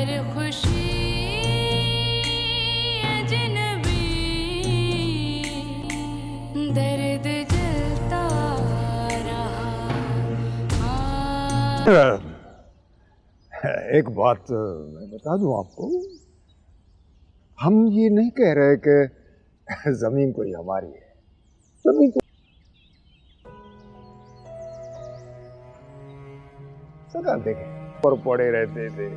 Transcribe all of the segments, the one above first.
हर खुशी अजनबी, दर्द जलता रहा। एक बात मैं बता दूं आपको, हम ये नहीं कह रहे कि जमीन कोई हमारी है। जमीन को सरकार देखें पर पड़े रहते थे,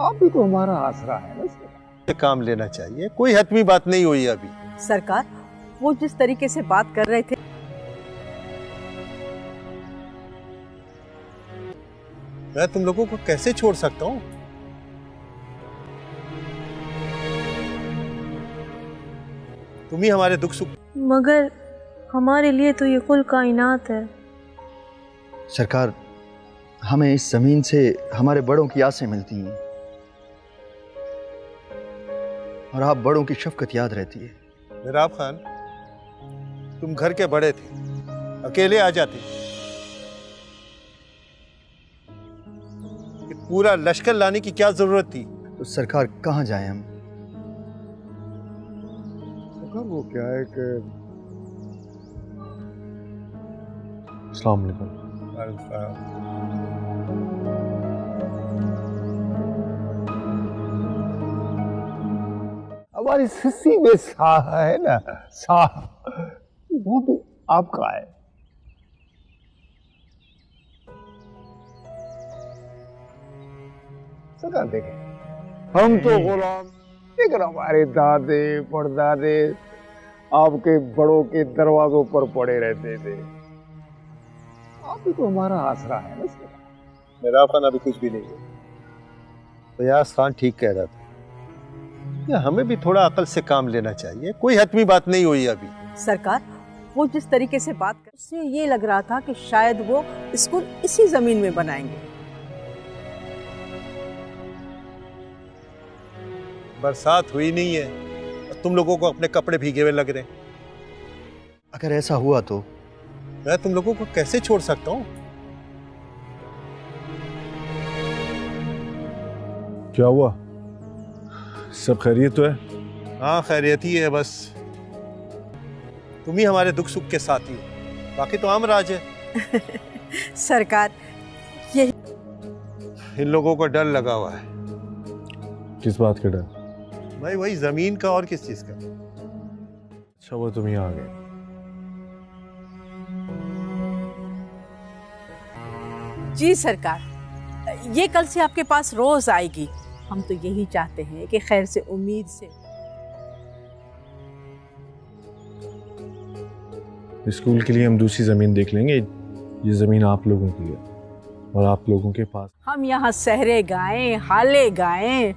आप भी तो हमारा आसरा है ना। काम लेना चाहिए, कोई हतमी बात नहीं हुई अभी। सरकार, वो जिस तरीके से बात कर रहे थे, मैं तुम लोगों को कैसे छोड़ सकता हूँ? तुम ही हमारे दुख सुख। मगर हमारे लिए तो ये कुल कायनात है। सरकार, हमें इस जमीन से हमारे बड़ों की आसें मिलती हैं और आप बड़ों की शफकत याद रहती है। मिराब खान, तुम घर के बड़े थे, अकेले आ जाते। ये पूरा लश्कर लाने की क्या जरूरत थी? तो सरकार, कहाँ जाएं हम? सरकार वो क्या है कि अस्सलाम वालेकुम। हमारी सिस्सी में साह है ना, साह वो भी आपका है। सरकार देखें, हम तो गुलाम, लेकिन हमारे दादे परदादे आपके बड़ों के दरवाजों पर पड़े रहते थे। आप भी तो हमारा आसरा है ना। मिराब खान अभी कुछ भी नहीं है। फयाज खान ठीक कह रहा था, या हमें भी थोड़ा अकल से काम लेना चाहिए, कोई हतमी बात नहीं हुई अभी। सरकार, वो जिस तरीके से बात कर, उससे ये लग रहा था कि शायद वो स्कूल इसी जमीन में बनाएंगे। बरसात हुई नहीं है और तुम लोगों को अपने कपड़े भीगे हुए लग रहे हैं। अगर ऐसा हुआ तो मैं तुम लोगों को कैसे छोड़ सकता हूँ? क्या हुआ? सब खैरियत तो है? हाँ, खैरियत ही है, बस तुम ही हमारे दुख सुख के साथी हो, बाकी तो आम राज है। सरकार, ये इन लोगों को डर लगा हुआ है। किस बात का डर? भाई वही जमीन का, और किस चीज का। अच्छा वो तुम यहाँ आ गए। जी सरकार, ये कल से आपके पास रोज आएगी। हम तो यही चाहते हैं कि खैर से, उम्मीद से। स्कूल के लिए हम दूसरी जमीन देख लेंगे, ये जमीन आप लोगों की है और आप लोगों के पास। हम यहाँ सहरे गाएं, हाले गाएं।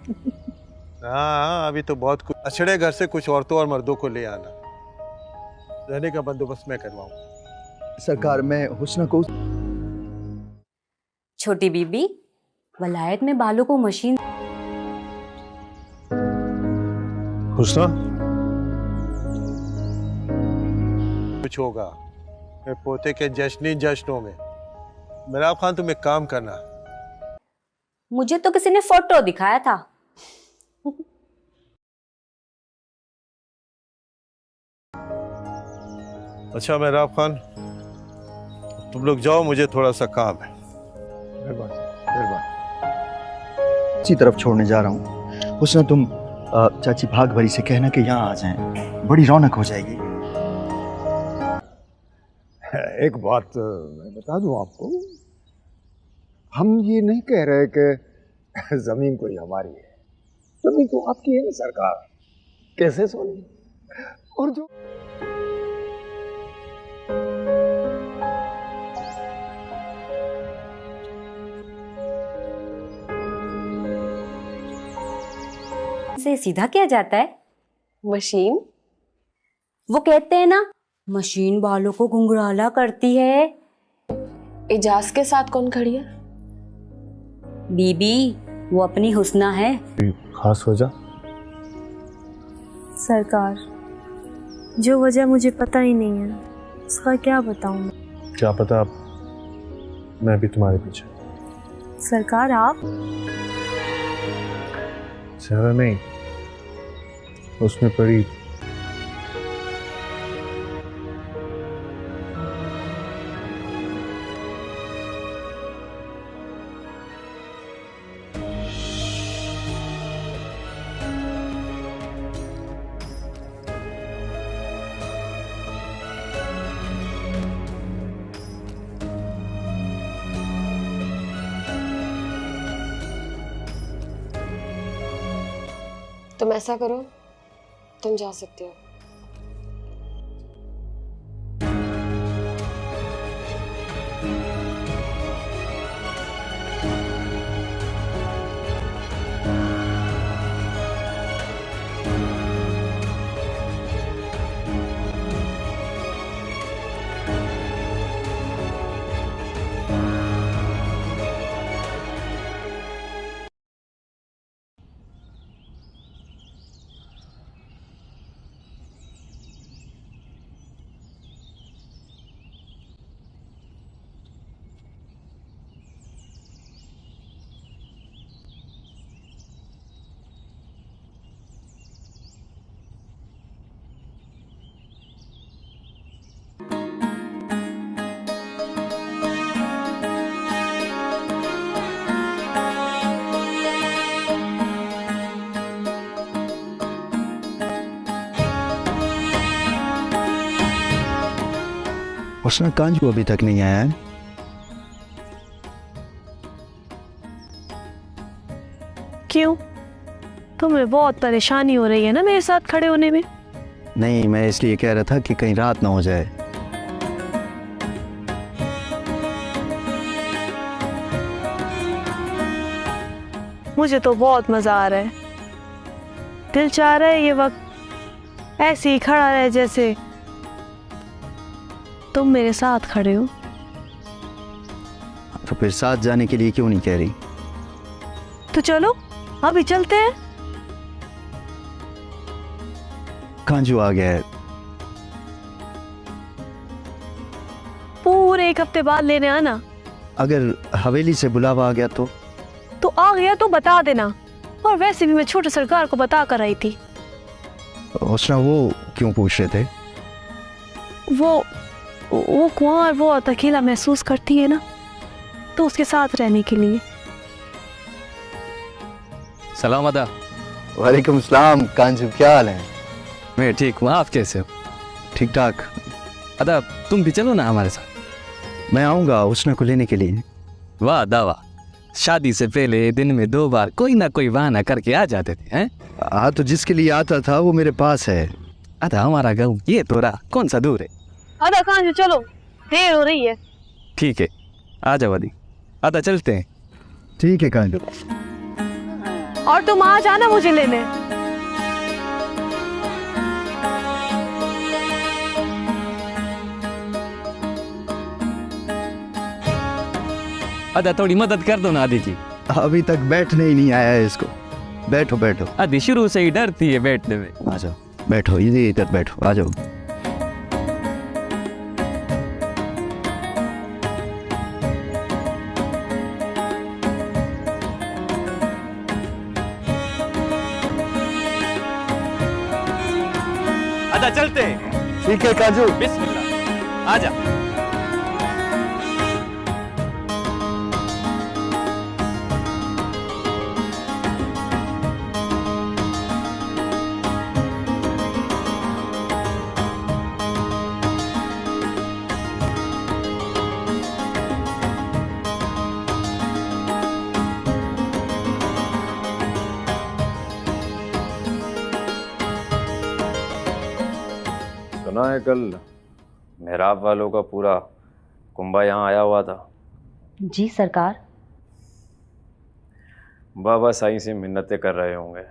हाँ, अभी तो बहुत कुछ। अछड़े घर से कुछ औरतों और मर्दों को ले आना, रहने का बंदोबस्त मैं करवाऊंगा। सरकार, मैं हुस्ना को। छोटी बीबी, वलायत में बालों को मशीन। हुस्ना, कुछ होगा मेरे पोते के जश्नों में। मिराब खान, तुम एक काम करना। मुझे तो किसी ने फोटो दिखाया था। अच्छा मिराब खान, तुम लोग जाओ, मुझे थोड़ा सा काम है। इसी तरफ छोड़ने जा रहा हूँ। हुस्ना, तुम चाची भाग भरी से कहना कि यहाँ आ जाएं, बड़ी रौनक हो जाएगी। एक बात मैं बता दूं आपको, हम ये नहीं कह रहे कि जमीन कोई हमारी है। जमीन तो आपकी है ना सरकार, कैसे सोनी। और जो से सीधा किया जाता है। मशीन? वो कहते हैं ना, मशीन बालों को घुंघराला करती है। इजाज के साथ कौन खड़ी है? बीबी, वो अपनी हुस्ना है। खास वजह? सरकार, जो वजह मुझे पता ही नहीं है, उसका क्या बताऊं मैं। क्या पता, मैं भी तुम्हारे पीछे। सरकार आप? सारा नहीं, उसमें पड़ी। तुम ऐसा करो, तुम जा सकते हो। उसने कांजू अभी तक नहीं आया है। क्यों? तुम्हें बहुत परेशानी हो रही है ना मेरे साथ खड़े होने में? नहीं, मैं इसलिए कह रहा था कि कहीं रात ना हो जाए। मुझे तो बहुत मजा आ रहा है। दिल चाह रहा है ये वक्त ऐसे ही खड़ा रहे जैसे तुम मेरे साथ खड़े हो। तो फिर साथ जाने के लिए क्यों नहीं कह रही? तो चलो अभी चलते हैं। कांजू आ गया है। पूरे 1 हफ्ते बाद लेने आना। अगर हवेली से बुलावा आ गया तो आ गया तो बता देना। और वैसे भी मैं छोटे सरकार को बता कर आई थी। उसने वो क्यों पूछ रहे थे? वो कुंवर बहुत अकेला महसूस करती है ना, तो उसके साथ रहने के लिए। सलाम अदा। वालेकुम सलाम। कांजू क्या हाल है? मैं ठीक हूँ, आप कैसे हो? ठीक ठाक। अदा तुम भी चलो ना हमारे साथ। मैं आऊँगा उसने को लेने के लिए। वाह दावा, शादी से पहले दिन में 2 बार कोई ना कोई बहाना करके आ जाते थे हैं? हाँ, तो जिसके लिए आता था वो मेरे पास है। अदा हमारा गाँव ये तो रहा, कौन सा दूर है। अदा कांजू चलो, देर हो रही है। ठीक है, आ जाओ अदी। अदा चलते हैं। ठीक है कांजू। और तुम आ जाना मुझे लेने। अदा थोड़ी मदद कर दो ना आदि की। अभी तक बैठने ही नहीं आया है इसको। बैठो बैठो। आदि शुरू से ही डरती है बैठने में। आ जाओ, बैठो, इधर बैठो, आ जाओ। अदा चलते हैं। ठीक है काजू। बिस्मिल्लाह, आ जा। सुना है कल मेहराब वालों का पूरा कुंभा यहाँ आया हुआ था। जी सरकार। बाबा साईं से मिन्नतें कर रहे होंगे।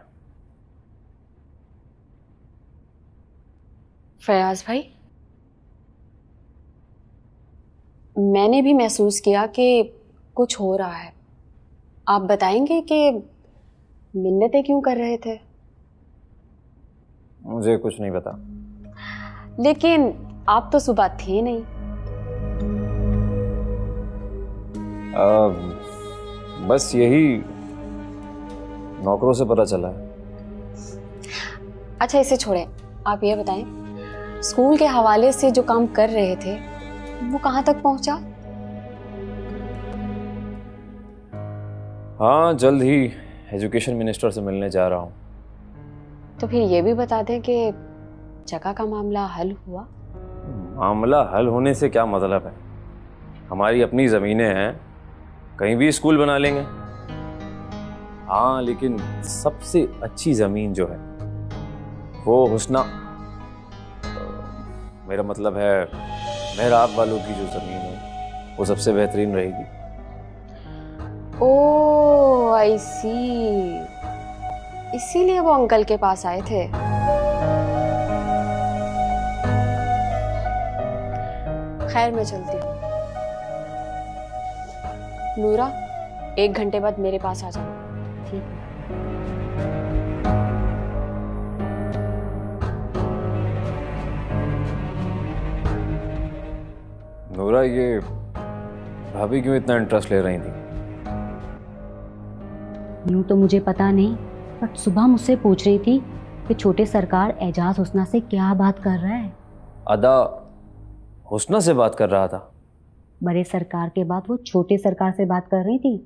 फयाज भाई, मैंने भी महसूस किया कि कुछ हो रहा है। आप बताएंगे कि मिन्नतें क्यों कर रहे थे? मुझे कुछ नहीं पता। लेकिन आप तो सुबह थे नहीं। बस यही नौकरों से पता चला है। अच्छा इसे छोड़ें, आप ये बताएं, स्कूल के हवाले से जो काम कर रहे थे वो कहाँ तक पहुंचा? हाँ, जल्द ही एजुकेशन मिनिस्टर से मिलने जा रहा हूँ। तो फिर ये भी बता दें कि जगह का मामला हल हुआ? मामला हल होने से क्या मतलब है? हमारी अपनी ज़मीनें हैं, कहीं भी स्कूल बना लेंगे। हाँ, लेकिन सबसे अच्छी ज़मीन जो है वो हुस्ना, मेरा मतलब है मेहराब वालों की जो ज़मीन है वो सबसे बेहतरीन रहेगी। ओह आई सी, इसीलिए वो अंकल के पास आए थे। खैर मैं चलती हूँ। नूरा, 1 घंटे बाद मेरे पास आ जाओ। ठीक है। नूरा, ये भाभी क्यों इतना इंटरेस्ट ले रही थी? यूं तो मुझे पता नहीं, बट सुबह मुझसे पूछ रही थी कि छोटे सरकार एजाज हुस्ना से क्या बात कर रहा है। अदा हुस्ना से बात कर रहा था। बड़े सरकार के बाद वो छोटे सरकार से बात कर रही थी